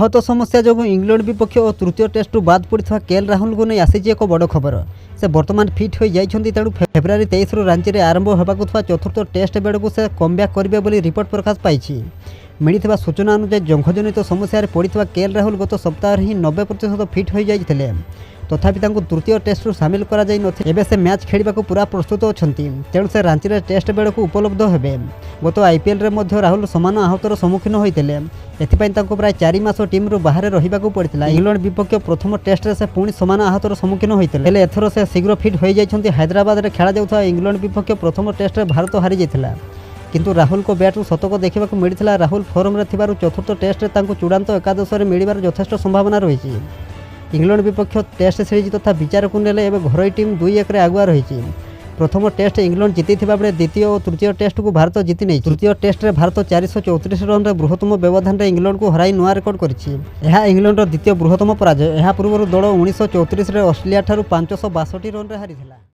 आहत समस्या जो इंग्लैंड विपक्ष और तृतीय टेस्टू बाद पड़ा केएल राहुल को नहीं आसी एक बड़ खबर। से बर्तमान फिट हो जाती तेणु फेब्रुआरी 23 रांची में आरंभ होगा चतुर्थ टेस्ट बेड़क से कमब्याक करेंगे रिपोर्ट प्रकाश पाई। मिलता सूचना अनुसार जंघजनित समस्या पड़ा केएल राहुल गत सप्ताह ही 90% फिट हो जाते तथापि तृतीय टेस्ट सामिल कर से मैच खेलने को पूरा प्रस्तुत अच्छा तेणु से रांची में टेस्ट बेड़ को उपलब्ध हे। गत आईपीएल रे राहुल समान आहतर सम्मुखीन होते प्राय 4 मास टीम बाहर रहा पड़ा। इंग्लैंड विपक्ष प्रथम टेस्ट से पुणी समान आहतर सम्मुखीन होते एथर से शीघ्र फिट हो जाती। हैदराबाद में खेला जाऊा इंग्लैंड विपक्ष प्रथम टेस्ट भारत हारी जाता किंतु राहुल को बैट्रु शतक देखा मिलता। राहुल फॉर्म रे थिबारु चतुर्थ टेस्ट चूड़ांत एकादश में मिलबार यथेष्ट संभावना रही। इंग्लैंड विपक्ष टेस्ट सीरीज तथा विचार को नेले घर टीम 2-1 आगुआ रही। प्रथम टेस्ट इंग्लैंड जीति बेले द्वितीय और तृतीय टेस्ट को भारत जीति नहीं। तृतीय टेस्ट रे भारत 434 रन रे बृहत्तम व्यवधान रे इंग्लैंड को हराई नुआ रेकर्ड करिछि। यह इंग्लैंड द्वितीय बृहत्तम पराजय। यह पूर्व दल 1934 रे ऑस्ट्रेलिया ठारू 562 रन रे हारिथिला।